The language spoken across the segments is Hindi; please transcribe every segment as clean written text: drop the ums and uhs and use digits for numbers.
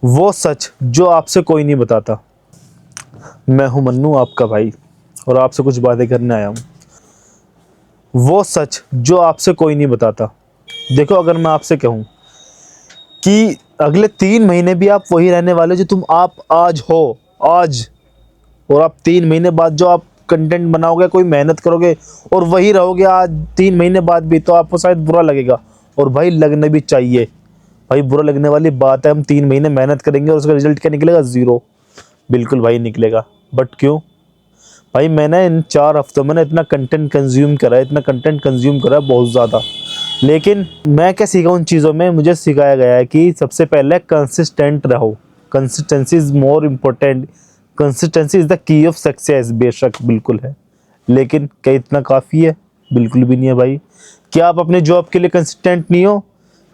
वो सच जो आपसे कोई नहीं बताता। मैं हूं मन्नू, आपका भाई, और आपसे कुछ बातें करने आया हूं। वो सच जो आपसे कोई नहीं बताता। देखो, अगर मैं आपसे कहूं कि अगले 3 महीने भी आप वही रहने वाले जो तुम आप आज हो, आज, और आप 3 महीने बाद जो आप कंटेंट बनाओगे, कोई मेहनत करोगे और वही रहोगे आज 3 महीने बाद भी, तो आपको शायद बुरा लगेगा। और भाई लगने भी चाहिए। भाई बुरा लगने वाली बात है, हम 3 महीने मेहनत करेंगे और उसका रिजल्ट क्या निकलेगा? ज़ीरो। बिल्कुल भाई निकलेगा। बट क्यों? भाई मैंने इन 4 हफ्तों में ना इतना कंटेंट कंज्यूम करा है, इतना कंटेंट कंज्यूम करा है, बहुत ज़्यादा। लेकिन मैं क्या सीखा उन चीज़ों में? मुझे सिखाया गया है कि सबसे पहले कंसिस्टेंट रहो। Consistency is more important. Consistency is the key of success. बेशक बिल्कुल है, लेकिन क्या इतना काफ़ी है? बिल्कुल भी नहीं है भाई। क्या आप अपने जॉब के लिए कंसिस्टेंट नहीं हो?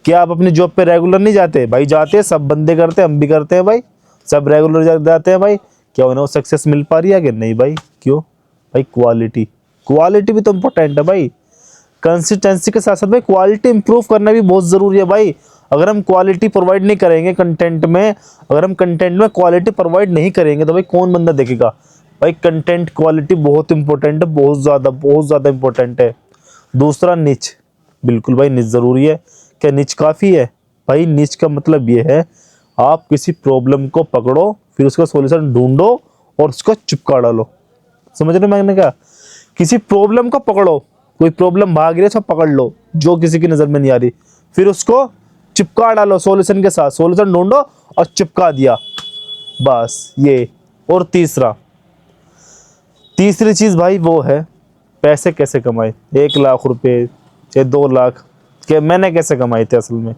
क्या आप अपनी जॉब पे रेगुलर नहीं जाते? भाई जाते हैं, सब बंदे करते हैं, हम भी करते हैं भाई। सब रेगुलर जाते हैं भाई। क्या उन्हें वो सक्सेस मिल पा रही है कि नहीं भाई? क्यों? भाई क्वालिटी, क्वालिटी भी तो इम्पोर्टेंट है भाई। कंसिस्टेंसी के साथ साथ भाई क्वालिटी इंप्रूव करना भी बहुत ज़रूरी है भाई। अगर हम क्वालिटी प्रोवाइड नहीं करेंगे कंटेंट में, अगर हम कंटेंट में क्वालिटी प्रोवाइड नहीं करेंगे तो भाई कौन बंदा देखेगा? भाई कंटेंट क्वालिटी बहुत इंपॉर्टेंट है, बहुत ज़्यादा इंपॉर्टेंट है। दूसरा, निच। बिल्कुल भाई, निच ज़रूरी है। क्या निच काफ़ी है? भाई निच का मतलब ये है, आप किसी प्रॉब्लम को पकड़ो, फिर उसका सॉल्यूशन ढूंढो और उसको चिपका डालो। समझ रहे हो मैंने क्या? किसी प्रॉब्लम को पकड़ो, कोई प्रॉब्लम भाग रही है, उसको पकड़ लो जो किसी की नज़र में नहीं आ रही, फिर उसको चिपका डालो सॉल्यूशन के साथ। सॉल्यूशन ढूंढो और चिपका दिया, बस ये। और तीसरी चीज़ भाई वो है, पैसे कैसे कमाए। 1 लाख रुपए या 2 लाख के मैंने कैसे कमाए थे असल में?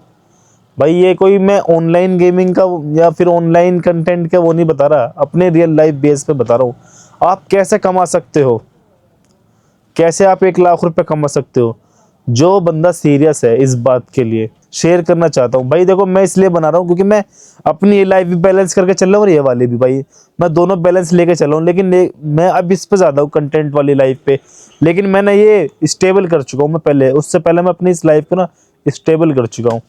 भाई ये कोई मैं ऑनलाइन गेमिंग का या फिर ऑनलाइन कंटेंट का वो नहीं बता रहा, अपने रियल लाइफ बेस पे बता रहा हूँ। आप कैसे कमा सकते हो, कैसे आप 1 लाख रुपए कमा सकते हो? जो बंदा सीरियस है इस बात के लिए शेयर करना चाहता हूँ भाई। देखो, मैं इसलिए बना रहा हूँ क्योंकि मैं अपनी ये लाइफ भी बैलेंस करके चल रहा हूँ और ये वाली भी भाई, मैं दोनों बैलेंस लेके चल रहा हूँ। लेकिन मैं अब इस पे ज़्यादा हूँ, कंटेंट वाली लाइफ पे। लेकिन मैंने ये स्टेबल कर चुका हूँ, मैं पहले, उससे पहले मैं अपनी इस लाइफ को ना स्टेबल कर चुका हूँ।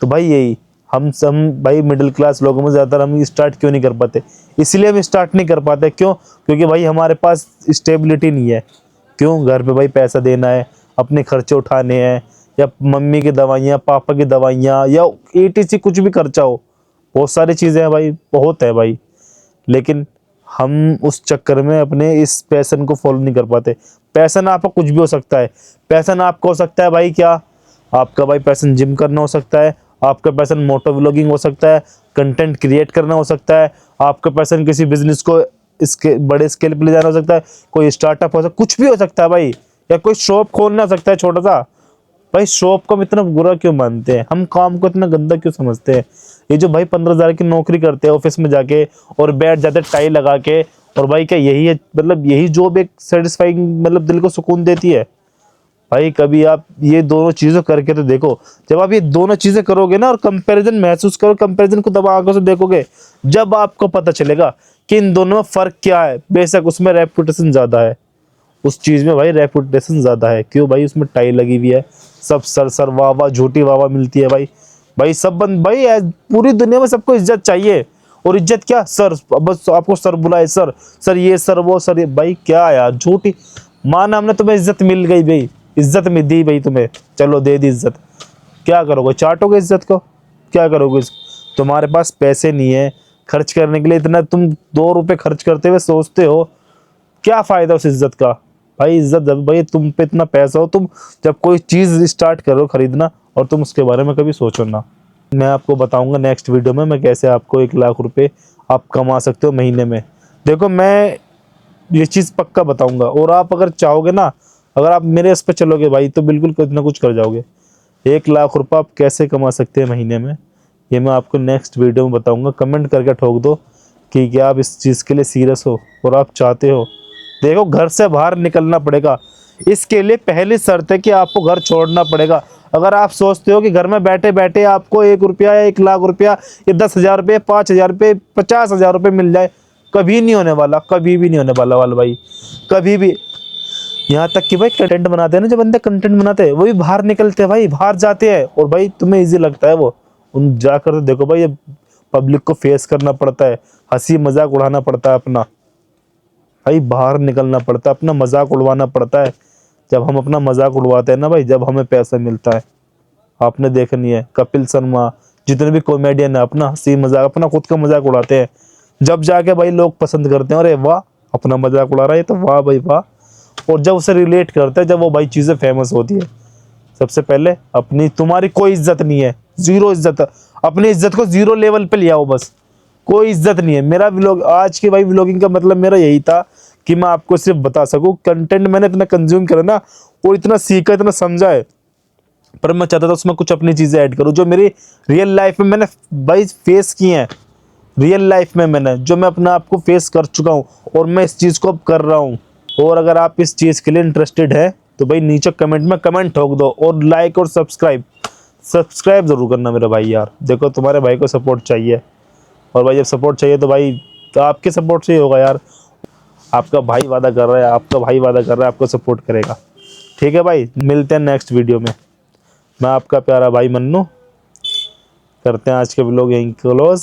तो भाई यही, हम सब भाई मिडिल क्लास लोगों में ज़्यादातर हम स्टार्ट क्यों नहीं कर पाते? इसलिए हम स्टार्ट नहीं कर पाते। क्यों? क्योंकि भाई हमारे पास स्टेबिलिटी नहीं है। क्यों? घर पे भाई पैसा देना है, अपने खर्चे उठाने हैं, या मम्मी की दवाइयाँ, पापा की दवाइयाँ, या ETC कुछ भी खर्चा हो, बहुत सारी चीज़ें हैं भाई, बहुत है भाई। लेकिन हम उस चक्कर में अपने इस पैशन को फॉलो नहीं कर पाते। पैशन आपका कुछ भी हो सकता है। पैशन आपका हो सकता है भाई क्या? आपका भाई पैशन जिम करना हो सकता है, आपका पैशन मोटो व्लॉगिंग हो सकता है, कंटेंट क्रिएट करना हो सकता है, आपका पैशन किसी बिजनेस को इसके बड़े स्केल पे ले जाना हो सकता है, कोई स्टार्टअप हो सकता है, कुछ भी हो सकता है भाई, या कोई शॉप खोलना हो सकता है छोटा सा। भाई शॉप को हम इतना बुरा क्यों मानते हैं? हम काम को इतना गंदा क्यों समझते हैं? ये जो भाई 15,000 की नौकरी करते हैं ऑफिस में जाके और बैठ जाते हैं टाई लगा के, और भाई क्या यही है? मतलब यही जॉब एक सेटिस्फाइंग, मतलब दिल को सुकून देती है? भाई कभी आप ये दोनों चीज़ें करके तो देखो। जब आप ये दोनों चीज़ें करोगे ना और कंपैरिजन महसूस करो, कंपैरिजन को दबा आंखों से देखोगे, जब आपको पता चलेगा कि इन दोनों में फ़र्क क्या है। बेशक उसमें रेपुटेशन ज़्यादा है, उस चीज़ में भाई रेपुटेशन ज़्यादा है। क्यों भाई? उसमें टाई लगी हुई है, सब सर सर वाह वाह, झूठी वाह वाह मिलती है भाई। भाई सब बंद भाई पूरी दुनिया में सबको इज्जत चाहिए। और इज्जत क्या? सर, बस आपको सर बुलाए, सर सर ये, सर वो, सर ये। भाई क्या यार, झूठी। माना हमने तुम्हें इज्जत मिल गई भाई, इज्जत में दी भाई तुम्हें, चलो दे दी इज्जत, क्या करोगे? चाटोगे इज्जत को? क्या करोगे? तुम्हारे पास पैसे नहीं है खर्च करने के लिए, इतना तुम 2 रुपए खर्च करते हुए सोचते हो, क्या फ़ायदा उस इज्जत का? भाई इज्जत जब भाई तुम पे इतना पैसा हो, तुम जब कोई चीज़ स्टार्ट करो खरीदना, और तुम उसके बारे में कभी सोचो ना। मैं आपको बताऊंगा नेक्स्ट वीडियो में मैं कैसे आपको 1 लाख रुपए आप कमा सकते हो महीने में। देखो, मैं ये चीज़ पक्का बताऊंगा, और आप अगर चाहोगे ना, अगर आप मेरे इस पर चलोगे भाई, तो बिल्कुल कुछ ना कुछ कर जाओगे। 1 लाख रुपये आप कैसे कमा सकते हैं महीने में, ये मैं आपको नेक्स्ट वीडियो में बताऊंगा। कमेंट करके ठोक दो कि क्या आप इस चीज़ के लिए सीरियस हो और आप चाहते हो। देखो, घर से बाहर निकलना पड़ेगा, इसके लिए पहली शर्त है कि आपको घर छोड़ना पड़ेगा। अगर आप सोचते हो कि घर में बैठे बैठे आपको 1 रुपया या 1 लाख रुपया या 10,000 रुपये, 5,000 रुपये, 50,000 रुपये मिल जाए, कभी नहीं होने वाला, कभी भी नहीं होने वाला भाई, कभी भी। यहाँ तक कि भाई कंटेंट बनाते हैं ना, जो बंदे कंटेंट बनाते हैं वो भी बाहर निकलते हैं भाई, बाहर जाते हैं, और भाई तुम्हें इजी लगता है वो, उन जाकर तो देखो भाई, ये पब्लिक को फेस करना पड़ता है, हंसी मजाक उड़ाना पड़ता है अपना, भाई बाहर निकलना पड़ता है, अपना मजाक उड़वाना पड़ता है। जब हम अपना मजाक उड़वाते हैं ना भाई, जब हमें पैसा मिलता है। आपने देखनी है कपिल शर्मा, जितने भी कॉमेडियन है अपना हंसी मजाक, अपना खुद का मजाक उड़ाते हैं, जब जाके भाई लोग पसंद करते हैं, अरे वाह अपना मजाक उड़ा रहा है तो वाह भाई वाह। और जब उसे रिलेट करते हैं, जब वो भाई चीज़ें फेमस होती है, सबसे पहले अपनी तुम्हारी कोई इज्जत नहीं है, जीरो इज्जत, अपनी इज्जत को जीरो लेवल पे ले आओ बस, कोई इज्जत नहीं है। मेरा व्लॉग आज की भाई व्लॉगिंग का मतलब मेरा यही था कि मैं आपको सिर्फ बता सकूं, कंटेंट मैंने इतना कंज्यूम करा ना और इतना सीखा इतना समझा है, पर मैं चाहता था उसमें कुछ अपनी चीज़ें ऐड करूं जो मेरी रियल लाइफ में मैंने भाई फेस की हैं, रियल लाइफ में मैंने जो मैं अपने आप को फेस कर चुका हूं और मैं इस चीज़ को अब कर रहा हूं। और अगर आप इस चीज़ के लिए इंटरेस्टेड है तो भाई नीचे कमेंट में कमेंट ठोक दो, और लाइक और सब्सक्राइब ज़रूर करना मेरे भाई यार। देखो तुम्हारे भाई को सपोर्ट चाहिए, और भाई जब सपोर्ट चाहिए तो भाई तो आपके सपोर्ट से ही होगा यार। आपका भाई वादा कर रहा है, आपका भाई वादा कर रहा है आपको सपोर्ट करेगा। ठीक है भाई, मिलते हैं नेक्स्ट वीडियो में। मैं आपका प्यारा भाई मन्नू, करते हैं आज के व्लॉग यहीं क्लोज।